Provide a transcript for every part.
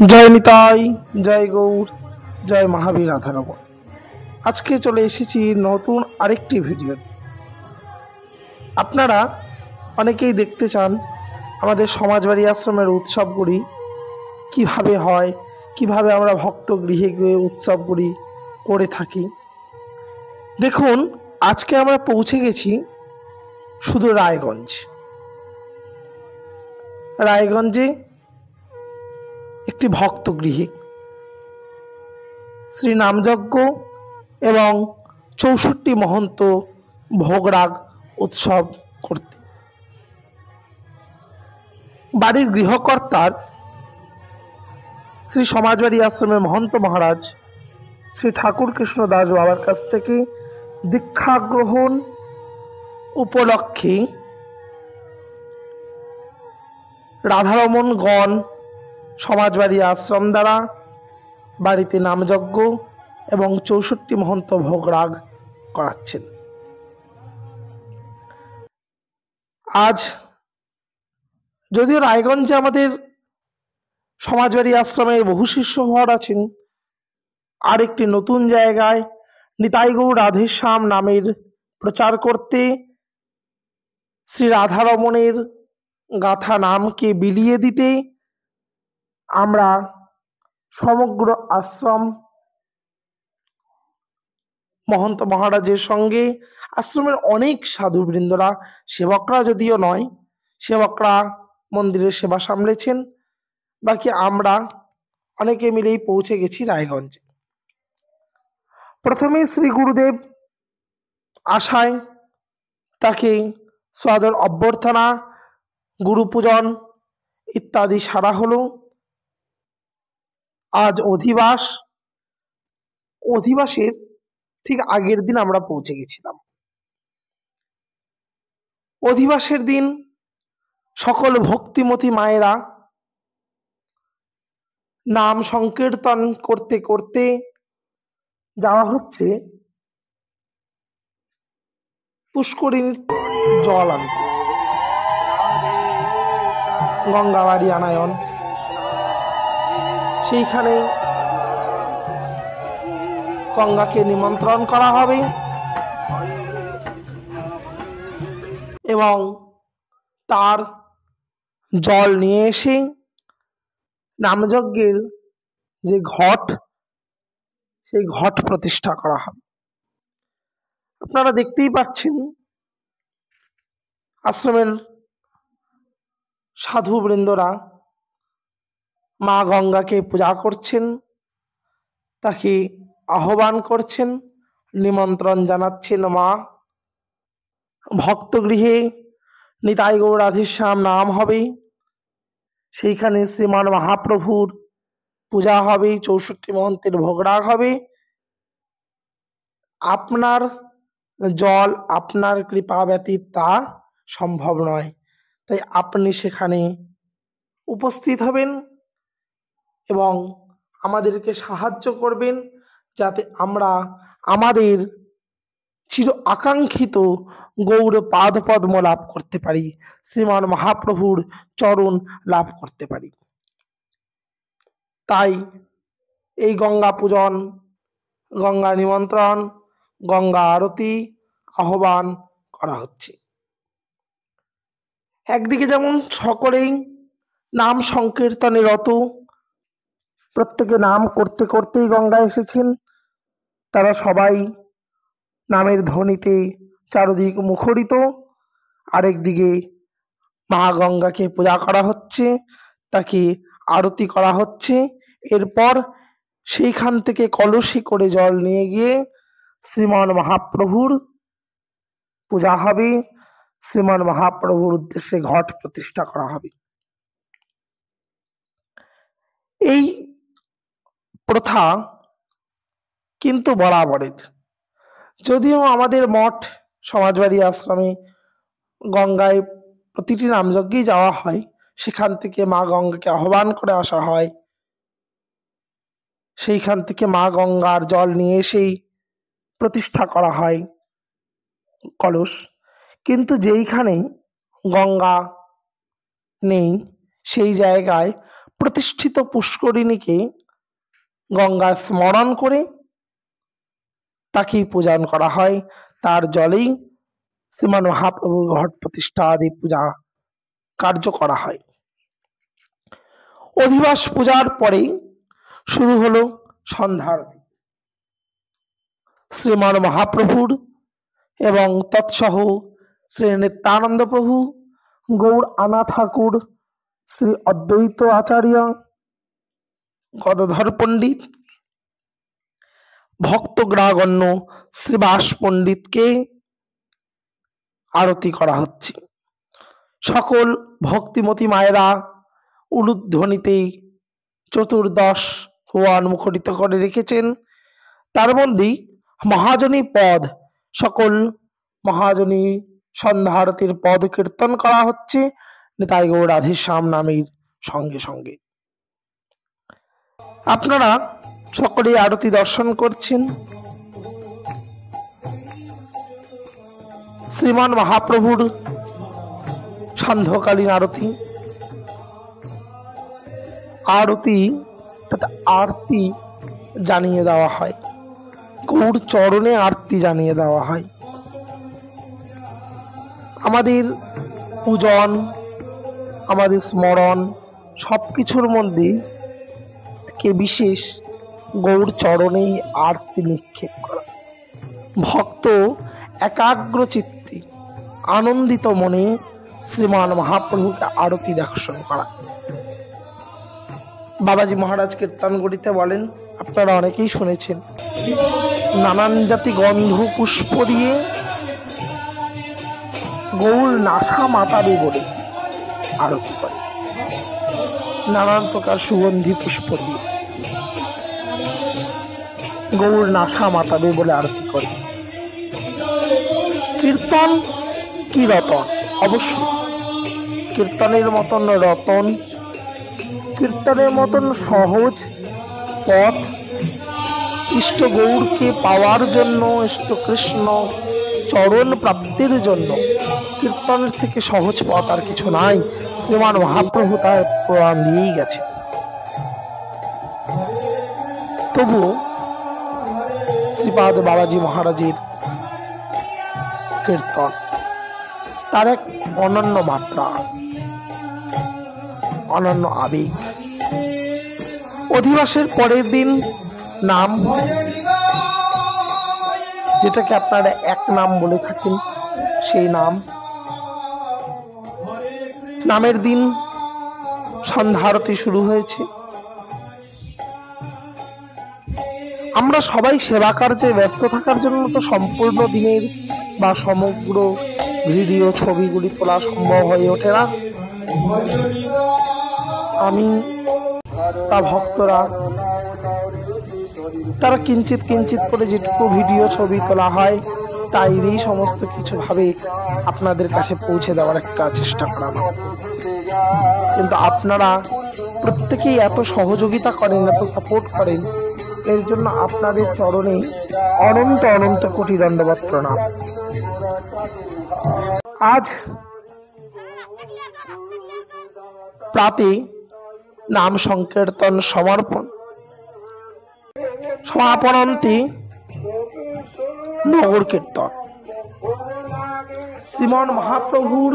জয় নিতাই, জয় গৌর, জয় মহাবীর রাধারমণ। আজকে চলে এসেছি নতুন আরেকটি ভিডিও। আপনারা অনেকেই দেখতে চান আমাদের সমাজবাড়ি আশ্রমের উৎসবগুলি কিভাবে হয়, কিভাবে আমরা ভক্ত গৃহে গিয়ে উৎসবগুলি করে থাকি। দেখুন, আজকে আমরা পৌঁছে গেছি শুধু রায়গঞ্জে একটি ভক্ত গৃহে শ্রী নামযজ্ঞ এবং ৬৪ মহন্ত ভোগরাগ উৎসব করতে। বাড়ির গৃহকর্তার শ্রী সমাজবাড়ি আশ্রমের মহন্ত মহারাজ শ্রী ঠাকুর কৃষ্ণ দাস বাবার কাছ থেকে দীক্ষা গ্রহণ উপলক্ষে রাধারমণগণ সমাজবাড়ি আশ্রম দ্বারা বাড়িতে নামযজ্ঞ এবং ৬৪ মহন্ত ভোগরাগ করাচ্ছেন। আজ যদিও রায়গঞ্জে আমাদের সমাজবাড়ি আশ্রমে বহু শিষ্য ঘর আছেন, আর একটি নতুন জায়গায় নিতাই গৌর রাধেশ্যাম নামের প্রচার করতে শ্রী রাধারমণের গাথা নামকে বিলিয়ে দিতে আমরা সমগ্র আশ্রম মহন্ত মহারাজের সঙ্গে আশ্রমের অনেক সাধুবৃন্দরা, সেবকরা যদিও নয়, সেবকরা মন্দিরের সেবা সামলেছেন, বাকি আমরা অনেকে মিলেই পৌঁছে গেছি রায়গঞ্জে। প্রথমে শ্রী গুরুদেব আশায় তাকে সাদর অভ্যর্থনা, গুরু পূজন ইত্যাদি সারা হলো। আজ অধিবাসের ঠিক আগের দিন আমরা পৌঁছে গেছিলাম। অধিবাসের দিন সকল ভক্তিমতী মায়েরা নাম সংকীর্তন করতে করতে যাওয়া হচ্ছে পুষ্করিণীর জল আনতে, গঙ্গাবাড়ি আনায়ন। সেইখানে গঙ্গাকে নিমন্ত্রণ করা হবে এবং তার জল নিয়ে এসে নামযজ্ঞের যে ঘট, সেই ঘট প্রতিষ্ঠা করা হবে। আপনারা দেখতেই পাচ্ছেন আশ্রমের সাধুবৃন্দরা মা গঙ্গাকে পূজা করছেন, তাকে আহ্বান করছেন, নিমন্ত্রণ জানাচ্ছেন। মা ভক্তগৃহে নিতাই গৌর রাধেশ্যাম নাম হবে, সেইখানে শ্রীমান মহাপ্রভুর পূজা হবে, ৬৪ মহন্তের ভোগরাগ হবে। আপনার জল, আপনার কৃপা ব্যতীত তা সম্ভব নয়, তাই আপনি সেখানে উপস্থিত হবেন এবং আমাদেরকে সাহায্য করবেন, যাতে আমরা আমাদের চির আকাঙ্ক্ষিত গৌর পাদপদ্ম লাভ করতে পারি, শ্রীমান মহাপ্রভুর চরণ লাভ করতে পারি। তাই এই গঙ্গা পূজন, গঙ্গা নিমন্ত্রণ, গঙ্গা আরতি আহ্বান করা হচ্ছে। একদিকে যেমন সকলেই নাম সংকীর্তনে রত, প্রত্যেকে নাম করতে করতেই গঙ্গায় এসেছেন, তারা সবাই নামের ধ্বনিতে চারদিক মুখরিত। আরেকদিকে মা গঙ্গাকে পূজা করা হচ্ছে, তাকে আরতি করা হচ্ছে। এরপর সেইখান থেকে কলসি করে জল নিয়ে গিয়ে শ্রীমান মহাপ্রভুর পূজা হবে, শ্রীমান মহাপ্রভুর উদ্দেশ্যে ঘট প্রতিষ্ঠা করা হবে। এই প্রথা কিন্তু বরাবরের, যদিও আমাদের মঠ সমাজবাড়ি আশ্রমে গঙ্গায় প্রতিটি নামযজ্ঞেই যাওয়া হয়, সেখান থেকে মা গঙ্গাকে আহ্বান করে আসা হয়, সেইখান থেকে মা গঙ্গার জল নিয়ে এসেই প্রতিষ্ঠা করা হয় কলস। কিন্তু যেইখানে গঙ্গা নেই, সেই জায়গায় প্রতিষ্ঠিত পুষ্করিণীকে গঙ্গা স্মরণ করে তাকেই পূজন করা হয়। তার জলেই শ্রীমান মহাপ্রভুর ঘট প্রতিষ্ঠা আদি পূজা কার্য করা হয়। অধিবাস পূজার পরে শুরু হলো সন্ধ্যা আরতি। শ্রীমান মহাপ্রভুর এবং তৎসহ শ্রী নিত্যানন্দ প্রভু, গৌর আনা ঠাকুর, শ্রী অদ্বৈত আচার্য, গদাধর পণ্ডিত, ভক্তগ্রাগণ্য শ্রীবাস পণ্ডিতকে আরতি করা হচ্ছে। সকল ভক্তিমতী মায়েরা উলুধ্বনিতে চতুর্দশ ভুবন মুখরিত করে রেখেছেন। তার মধ্যেই মহাজনী পদ, সকল মহাজনী সন্ধ্যা আরতির পদ কীর্তন করা হচ্ছে নিতাই গৌর রাধেশ্যাম নামের সঙ্গে সঙ্গে। আপনারা সকলে আরতি দর্শন করছেন। শ্রীমান মহাপ্রভুর সান্ধ্যকালীন আরতি, আরতি জানিয়ে দেওয়া হয়, গৌর চরণে আরতি জানিয়ে দেওয়া হয়। আমাদের পূজন, আমাদের স্মরণ সবকিছুর মধ্যে কে বিশেষ গৌর চরণে আরতি নিক্ষেপ করা। ভক্ত একাগ্র চিত্তে আনন্দিত মনে শ্রীমান মহাপ্রভুকে আরতি দর্শন করা। বাবাজি মহারাজ কীর্তন করিতে বলেন, আপনারা অনেকেই শুনেছেন, নানান জাতি গন্ধ পুষ্প দিয়ে গৌর নাসা মাতাবে বলে আরতি করে। নানান প্রকার সুগন্ধি পুষ্প দিয়ে গৌর নাসা মাতাবে বলে আরতি করে। কীর্তন কি রতন? অবশ্যই কীর্তনের মতন রতন, কীর্তনের মতন সহজ পথ ইষ্ট গৌরকে পাওয়ার জন্য, ইষ্ট কৃষ্ণ চরণ প্রাপ্তির জন্য কীর্তনের থেকে সহজ পথ আর কিছু নাই। শ্রীমান মহাপ্রভু তার প্রমাণ দিয়েই গেছে। তবু শ্রীপাদ বাবাজি মহারাজের কীর্তন তার এক অনন্য মাত্রা, অনন্য আবেগ। অধিবাসের পরের দিন নাম, যেটাকে আপনারা এক নাম বলে থাকেন, সেই নামের দিন সন্ধ্যা আরতি শুরু হয়েছে। আমরা সবাই সেবা কার্যে ব্যস্ত থাকার জন্য তো সম্পূর্ণ দিনের বা সমগ্র ভিডিও ছবিগুলি তোলা সম্ভব হয়ে ওঠে না। আমি তা ভক্তরা তারা কিঞ্চিত কিঞ্চিত করে যেটুকু ভিডিও ছবি তোলা হয় তাইরই সমস্ত কিছু ভাবে আপনাদের কাছে পৌঁছে দেওয়ার একটা চেষ্টা করা। কিন্তু আপনারা প্রত্যেকেই এত সহযোগিতা করেন, এত সাপোর্ট করেন, এর জন্য আপনাদের চরণে অনন্ত অনন্ত কোটি দণ্ডবৎ প্রণাম। আজ প্রাতে নাম সংকীর্তন সমাপনান্তে নগর কীর্তন। শ্রীমান মহাপ্রভুর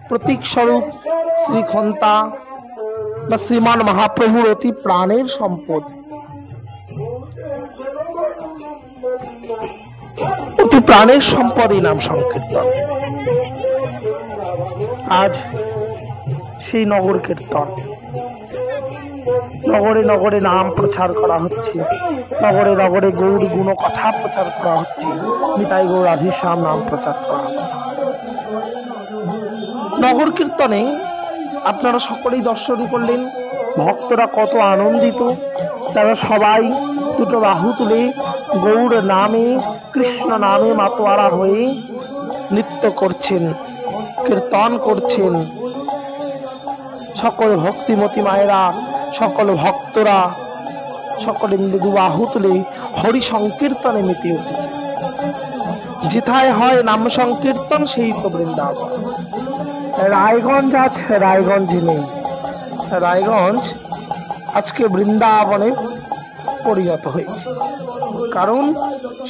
প্রতীক স্বরূপ শ্রীখন্তা বা শ্রীমান মহাপ্রভুর অতি প্রাণের সম্পদ, অতি প্রাণের সম্পদ এই নাম সংকীর্তন। আজ সেই নগর কীর্তন, নগরে নগরে নাম প্রচার করা হচ্ছে, নগরে নগরে গৌর গুণ কথা প্রচার করা হচ্ছে, নিতাই গৌর রাধেশ্যাম নাম প্রচার করা হচ্ছে। নগর কীর্তনে আপনারা সকলেই দর্শন করলেন, ভক্তরা কত আনন্দিত। তারা সবাই দুটো বাহু তুলে গৌর নামে, কৃষ্ণ নামে মাতোয়ারা হয়ে নৃত্য করছেন, কীর্তন করছেন। সকল ভক্তিমতী মায়েরা, সকল ভক্তরা সকলে মিলে দুবাহু তুলে হরি সংকীর্তনে মেতে উঠেছে। যেথায় হয় নাম সংকীর্তন সেই তো বৃন্দাবন। রায়গঞ্জ আছে, রায়গঞ্জ নেই। রায়গঞ্জ আজকে বৃন্দাবনে পরিণত হয়েছে, কারণ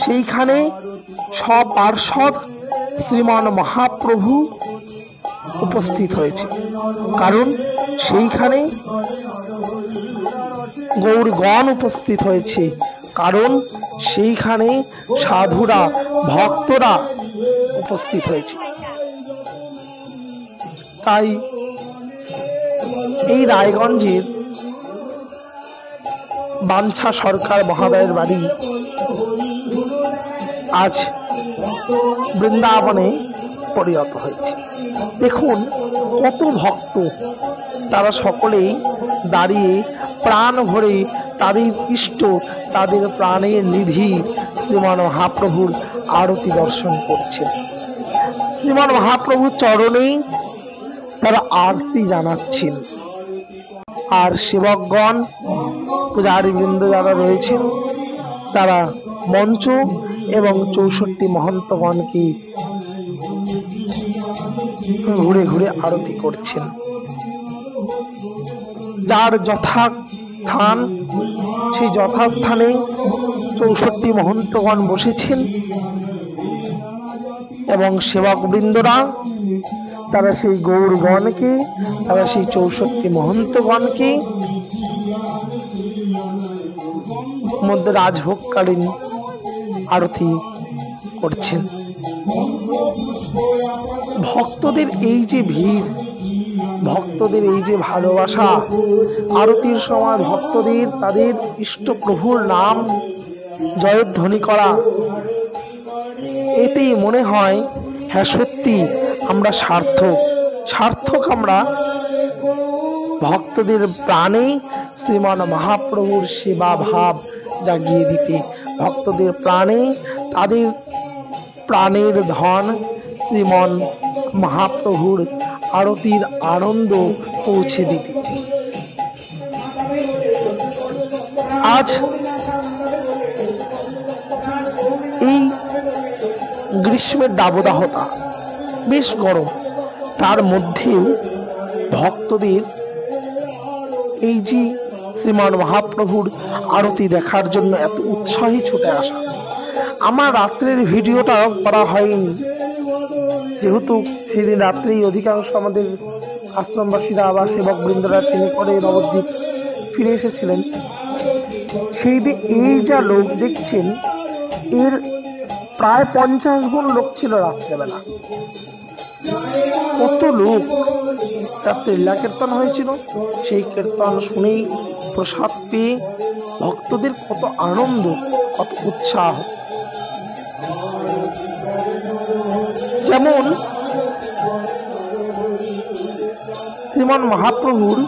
সেইখানে সপার্ষদ শ্রীমান মহাপ্রভু উপস্থিত হয়েছে, কারণ সেইখানে গৌরগণ উপস্থিত হয়েছে, কারণ সেইখানে সাধুরা ভক্তরা উপস্থিত হয়েছে। তাই এই রায়গঞ্জের বাঞ্ছা সরকার মহাদয়ের বাড়ি আজ বৃন্দাবনে পরিণত হয়েছে। দেখুন কত ভক্ত, তারা সকলেই দাঁড়িয়ে প্রাণ ভরে তাদের ইষ্ট, তাদের প্রাণের নিধি শ্রীমান মহাপ্রভুর আরতি দর্শন করছেন। শ্রীমান মহাপ্রভুর চরণেই তারা আরতি জানাচ্ছেন। আর সেবকগণ, পূজারীবৃন্দ যারা রয়েছেন, তারা মঞ্চ এবং 64 মহন্তগণকে ঘুরে ঘুরে আরতি করছেন। যার যথাস্থান, সেই যথাস্থানে 64 মহন্তগণ বসেছেন এবং সেবকবৃন্দরা তারা সেই গৌরগণকে, তারা সেই 64 মহন্তগণকে মধ্যে রাজভোগকালীন আরতি করছেন। ভক্তদের এই যে ভিড়, ভক্তদের এই যে ভালোবাসা, আরতির সময় ভক্তদের তাদের ইষ্ট প্রভুর নাম জয়ধ্বনি করা, এতেই মনে হয় হ্যাঁ সত্যি আমরা সার্থক আমরা ভক্তদের প্রাণে শ্রীমান মহাপ্রভুর সেবা ভাব জাগিয়ে দিতে, ভক্তদের প্রাণে তাদের প্রাণের ধন শ্রীমান মহাপ্রভুর আরতির আনন্দ পৌঁছে দিতে। আজ এই গ্রীষ্মের দাবদাহতা, বেশ গরম, তার মধ্যেও ভক্তদের এই যে শ্রীমান মহাপ্রভুর আরতি দেখার জন্য এত উৎসাহী ছুটে আসা। আমার রাত্রের ভিডিওটা করা হয়নি, যেহেতু সেদিন রাত্রেই অধিকাংশ আমাদের আশ্রমবাসীরা বা সেবক বৃন্দরা ট্রেনে করে নবদ্বীপ ফিরে এসেছিলেন। সেই দিন এই যা লোক দেখছেন, এর প্রায় 50 গুণ লোক ছিল রাত্রেবেলা। কত লোক! রাত্রে লীলা কীর্তন হয়েছিল, সেই কীর্তন শুনেই প্রসাদ পেয়ে ভক্তদের কত আনন্দ, কত উৎসাহ। যেমন শ্রীমান মহাপ্রভুর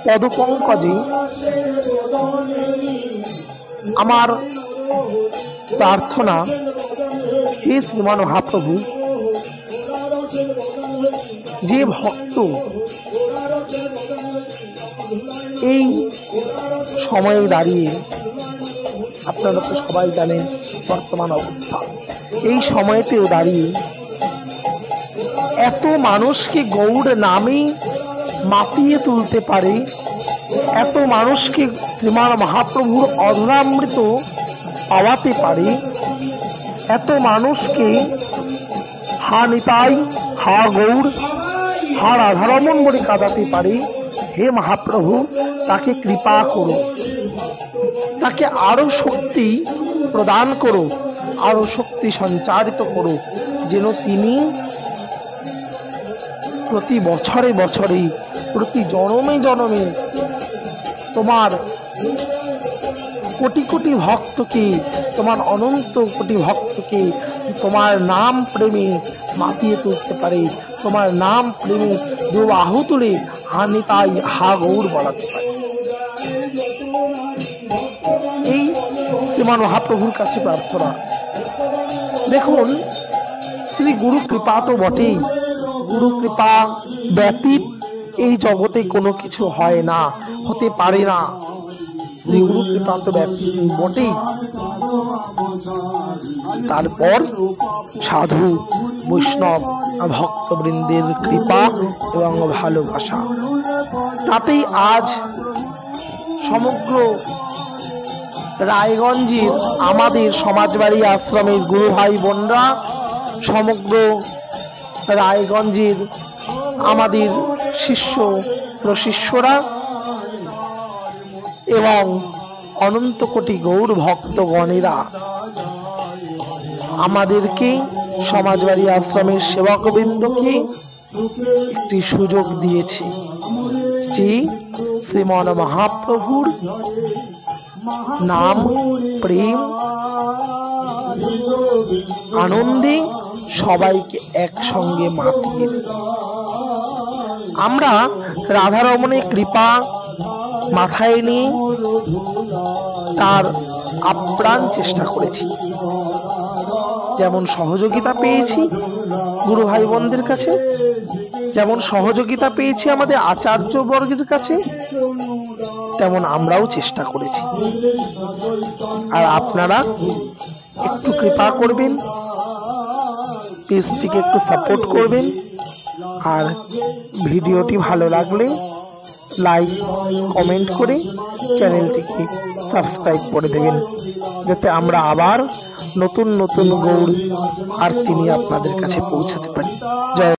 পদপঙ্কজে আমার প্রার্থনা, হে শ্রীমান মহাপ্রভু, যে ভক্ত এই সময়ে দাঁড়িয়ে, আপনারা তো সবাই জানেন বর্তমান অবস্থা, এই সময়তেও দাঁড়িয়ে এত মানুষকে গৌর নামে মাপিয়ে তুলতে পারে, এত মানুষকে শ্রীমান মহাপ্রভুর অধরামৃত পাওয়াতে পারে, এত মানুষকে হা নিতাই, হা গৌর, হা রাধারমণ বলে কাঁদাতে পারে, হে মহাপ্রভু তাকে কৃপা করো, তাকে আরো শক্তি প্রদান করো, আরো শক্তি সঞ্চারিত করো, যেন তিনি প্রতি বছরে বছরে, প্রতি জনমে জনমে তোমার কোটি কোটি ভক্তকে, তোমার অনন্ত কোটি ভক্তকে তোমার নাম প্রেমে মাতিয়ে তুলতে পারে, তোমার নাম প্রেমে দু বাহু তুলে হা নিতাই, হা গৌর বলাতে পারে। এই শ্রীমান মহাপ্রভুর কাছে প্রার্থনা। দেখুন, শ্রী গুরু কৃপা তো বটেই, গুরু কৃপা ব্যতীত এই জগতে কোনো কিছু হয় না, হতে পারে না। শ্রীগুরু কৃপান্ত বটেই, তারপর সাধু বৈষ্ণব ভক্তবৃন্দের কৃপা এবং ভালোবাসা, তাতেই আজ সমগ্র রায়গঞ্জের আমাদের সমাজবাড়ি আশ্রমের গুরু ভাই বোনরা, সমগ্র রায়গঞ্জের আমাদের শিষ্য প্রশিষ্যরা এবং অনন্ত কোটি গৌর ভক্তগণেরা আমাদেরকে সমাজবাড়ি আশ্রমের সেবকবৃন্দকে একটি সুযোগ দিয়েছে যে শ্রীমন মহাপ্রভুর নাম প্রেম আনন্দে সবাইকে একসঙ্গে মাতিয়ে। আমরা রাধারমণের কৃপা মাথায় নিয়ে তার আপ্রাণ চেষ্টা করেছি, যেমন সহযোগিতা পেয়েছি গুরু ভাই বোনদের কাছে, যেমন সহযোগিতা পেয়েছি আমাদের আচার্যবর্গের কাছে, তেমন আমরাও চেষ্টা করেছি। আর আপনারা একটু কৃপা করবেন, পেজটিকে একটু সাপোর্ট করবেন, আর ভিডিওটি ভালো লাগলে লাইক কমেন্ট করে চ্যানেলটিকে সাবস্ক্রাইব করে দেবেন, যাতে আমরা আবার নতুন নতুন গৌর আরতি নিয়ে আপনাদের কাছে পৌঁছাতে পারি। জয়